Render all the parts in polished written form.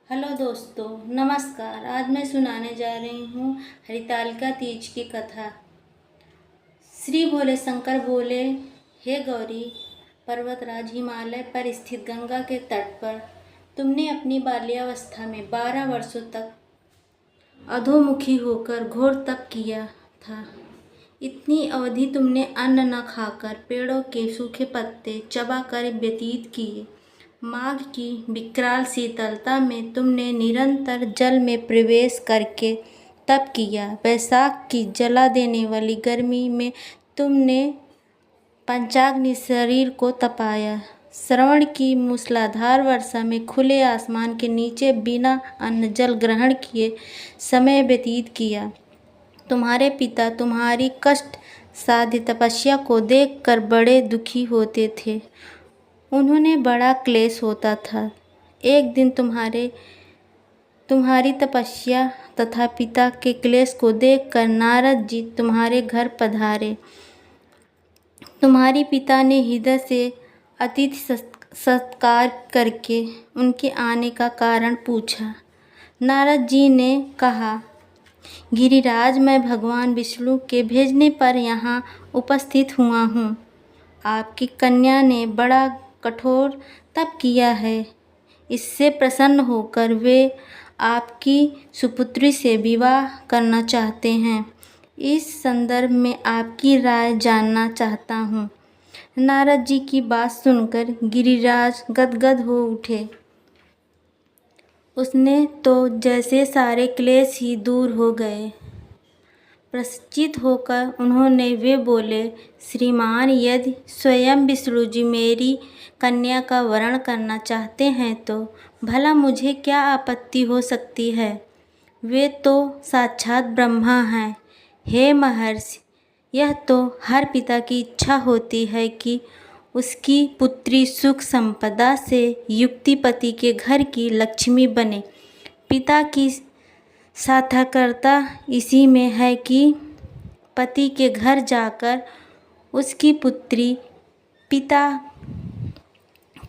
Hello दोस्तों, नमस्कार। आज मैं सुनाने जा रही हूँ हरितालिका तीज की कथा। श्री भोले शंकर बोले, हे गौरी, पर्वतराज हिमालय पर स्थित गंगा के तट पर तुमने अपनी बाल्यावस्था में 12 वर्षों तक अधोमुखी होकर घोर तप किया था। इतनी अवधि तुमने अन्न न खाकर पेड़ों के सूखे पत्ते चबाकर व्यतीत किए। माघ की विकराल शीतलता में तुमने निरंतर जल में प्रवेश करके तप किया। वैशाख की जला देने वाली गर्मी में तुमने पंचाग्नि शरीर को तपाया। श्रावण की मूसलाधार वर्षा में खुले आसमान के नीचे बिना अन्न जल ग्रहण किए समय व्यतीत किया। तुम्हारे पिता तुम्हारी कष्ट साध्य तपस्या को देखकर बड़े दुखी होते थे। उन्होंने बड़ा क्लेश होता था। एक दिन तुम्हारी तपस्या तथा पिता के क्लेश को देखकर नारद जी तुम्हारे घर पधारे। तुम्हारे पिता ने हृदय से अतिथि सत्कार करके उनके आने का कारण पूछा। नारद जी ने कहा, गिरिराज, मैं भगवान विष्णु के भेजने पर यहाँ उपस्थित हुआ हूँ। आपकी कन्या ने बड़ा कठोर तप किया है। इससे प्रसन्न होकर वे आपकी सुपुत्री से विवाह करना चाहते हैं। इस संदर्भ में आपकी राय जानना चाहता हूँ। नारद जी की बात सुनकर गिरिराज गदगद हो उठे। उसने तो जैसे सारे क्लेश ही दूर हो गए। प्रसन्नचित्त होकर उन्होंने वे बोले, श्रीमान, यदि स्वयं विष्णु जी मेरी कन्या का वरण करना चाहते हैं तो भला मुझे क्या आपत्ति हो सकती है। वे तो साक्षात ब्रह्मा हैं। हे महर्षि, यह तो हर पिता की इच्छा होती है कि उसकी पुत्री सुख संपदा से युक्त पति के घर की लक्ष्मी बने। पिता की सार्थकता इसी में है कि पति के घर जाकर उसकी पुत्री पिता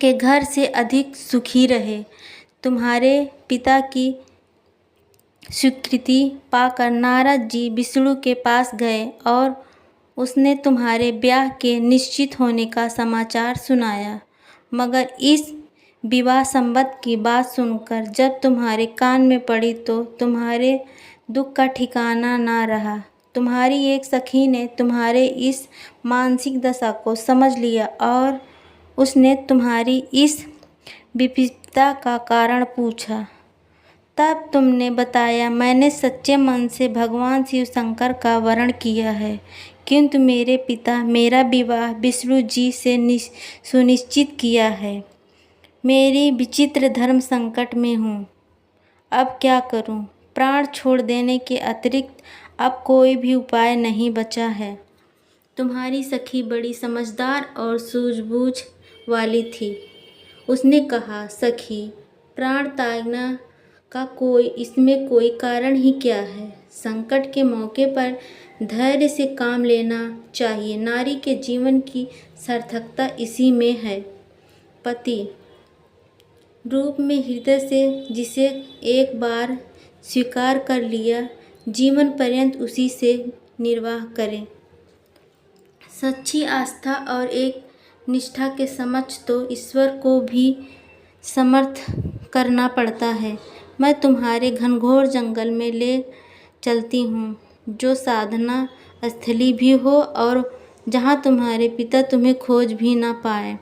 के घर से अधिक सुखी रहे। तुम्हारे पिता की स्वीकृति पाकर नारद जी विष्णु के पास गए और उसने तुम्हारे ब्याह के निश्चित होने का समाचार सुनाया। मगर इस विवाह संबंध की बात सुनकर जब तुम्हारे कान में पड़ी तो तुम्हारे दुख का ठिकाना ना रहा। तुम्हारी एक सखी ने तुम्हारे इस मानसिक दशा को समझ लिया और उसने तुम्हारी इस विपदा का कारण पूछा। तब तुमने बताया, मैंने सच्चे मन से भगवान शिव शंकर का वरण किया है, किंतु मेरे पिता मेरा विवाह विष्णु जी से सुनिश्चित किया है। मेरी विचित्र धर्म संकट में हूँ। अब क्या करूँ। प्राण छोड़ देने के अतिरिक्त अब कोई भी उपाय नहीं बचा है। तुम्हारी सखी बड़ी समझदार और सूझबूझ वाली थी। उसने कहा, सखी, प्राण त्यागना का इसमें कोई कारण ही क्या है। संकट के मौके पर धैर्य से काम लेना चाहिए। नारी के जीवन की सार्थकता इसी में है। पति रूप में हृदय से जिसे एक बार स्वीकार कर लिया, जीवन पर्यंत उसी से निर्वाह करें। सच्ची आस्था और एक निष्ठा के समक्ष तो ईश्वर को भी समर्थ करना पड़ता है। मैं तुम्हारे घनघोर जंगल में ले चलती हूँ, जो साधना स्थली भी हो और जहाँ तुम्हारे पिता तुम्हें खोज भी ना पाए।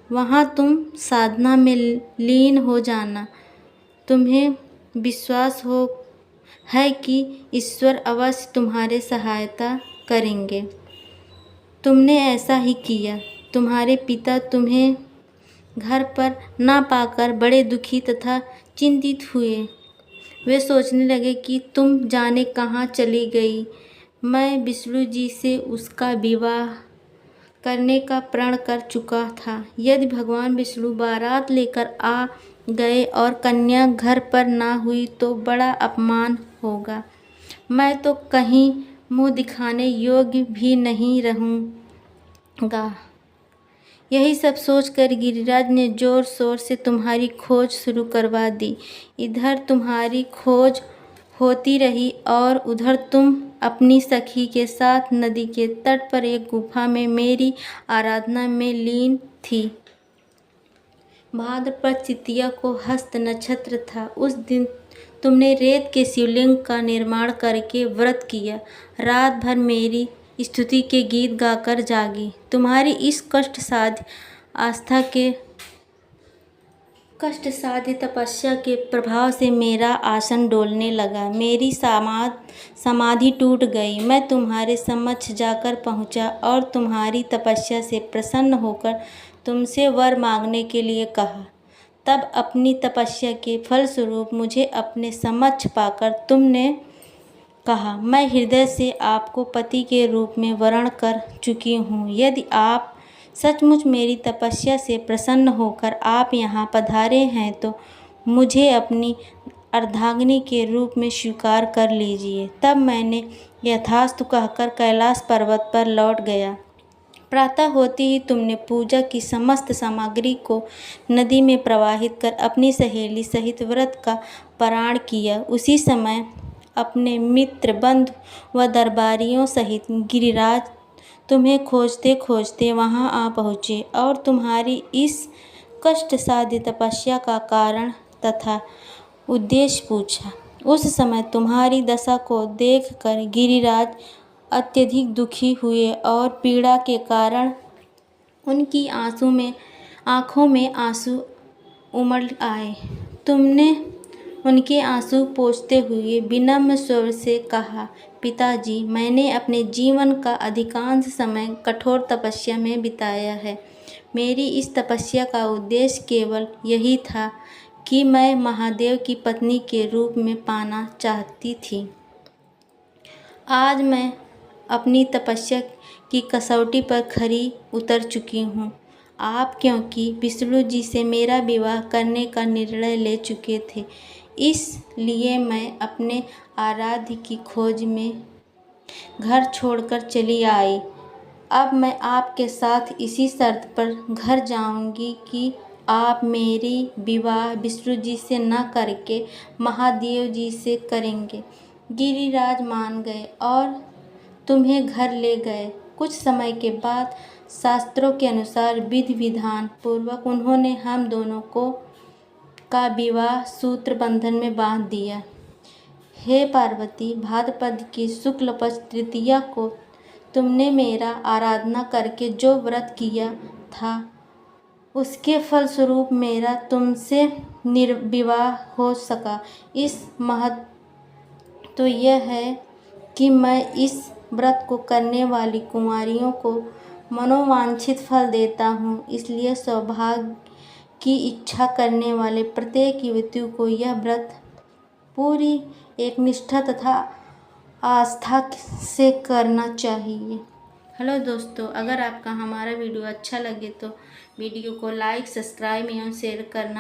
वहाँ तुम साधना में लीन हो जाना। तुम्हें विश्वास है कि ईश्वर अवश्य तुम्हारे सहायता करेंगे। तुमने ऐसा ही किया। तुम्हारे पिता तुम्हें घर पर ना पाकर बड़े दुखी तथा चिंतित हुए। वे सोचने लगे कि तुम जाने कहाँ चली गई। मैं विष्णु जी से उसका विवाह करने का प्रण कर चुका था। यदि भगवान विष्णु बारात लेकर आ गए और कन्या घर पर ना हुई तो बड़ा अपमान होगा। मैं तो कहीं मुँह दिखाने योग्य भी नहीं रहूँगा। यही सब सोचकर गिरिराज ने ज़ोर शोर से तुम्हारी खोज शुरू करवा दी। इधर तुम्हारी खोज होती रही और उधर तुम अपनी सखी के साथ नदी के तट पर एक गुफा में मेरी आराधना में लीन थी। भाद्रपद तृतीया को हस्त नक्षत्र था। उस दिन तुमने रेत के शिवलिंग का निर्माण करके व्रत किया। रात भर मेरी स्तुति के गीत गाकर जागी। तुम्हारी इस कष्ट साध्य तपस्या के प्रभाव से मेरा आसन डोलने लगा। मेरी समाधि टूट गई। मैं तुम्हारे समक्ष जाकर पहुंचा और तुम्हारी तपस्या से प्रसन्न होकर तुमसे वर मांगने के लिए कहा। तब अपनी तपस्या के फलस्वरूप मुझे अपने समक्ष पाकर तुमने कहा, मैं हृदय से आपको पति के रूप में वरण कर चुकी हूँ। यदि आप सचमुच मेरी तपस्या से प्रसन्न होकर आप यहाँ पधारे हैं तो मुझे अपनी अर्धांगिनी के रूप में स्वीकार कर लीजिए। तब मैंने यथास्तु कहकर कैलाश पर्वत पर लौट गया। प्रातः होते ही तुमने पूजा की समस्त सामग्री को नदी में प्रवाहित कर अपनी सहेली सहित व्रत का पारण किया। उसी समय अपने मित्र बंधु व दरबारियों सहित गिरिराज तुम्हें खोजते खोजते वहां आ पहुँचे और तुम्हारी इस कष्ट साध्य तपस्या का कारण तथा उद्देश्य पूछा। उस समय तुम्हारी दशा को देखकर गिरिराज अत्यधिक दुखी हुए और पीड़ा के कारण उनकी आँखों में आंसू उमड़ आए। तुमने उनके आंसू पोंछते हुए विनम्र स्वर से कहा, पिताजी, मैंने अपने जीवन का अधिकांश समय कठोर तपस्या में बिताया है। मेरी इस तपस्या का उद्देश्य केवल यही था कि मैं महादेव की पत्नी के रूप में पाना चाहती थी। आज मैं अपनी तपस्या की कसौटी पर खरी उतर चुकी हूँ। आप क्योंकि विष्णु जी से मेरा विवाह करने का निर्णय ले चुके थे, इसलिए मैं अपने आराध्य की खोज में घर छोड़कर चली आई। अब मैं आपके साथ इसी शर्त पर घर जाऊंगी कि आप मेरी विवाह विष्णु जी से न करके महादेव जी से करेंगे। गिरिराज मान गए और तुम्हें घर ले गए। कुछ समय के बाद शास्त्रों के अनुसार विधि विधान पूर्वक उन्होंने हम दोनों का विवाह सूत्र बंधन में बांध दिया। हे पार्वती, भाद्रपद की शुक्ल पक्ष तृतीया को तुमने मेरा आराधना करके जो व्रत किया था उसके फलस्वरूप मेरा तुमसे निर्विवाह हो सका। इस महत्व तो यह है कि मैं इस व्रत को करने वाली कुमारियों को मनोवांछित फल देता हूँ। इसलिए सौभाग्य की इच्छा करने वाले प्रत्येक युवती को यह व्रत पूरी एक निष्ठा तथा आस्था से करना चाहिए। हेलो दोस्तों, अगर आपका हमारा वीडियो अच्छा लगे तो वीडियो को लाइक, सब्सक्राइब एवं शेयर करना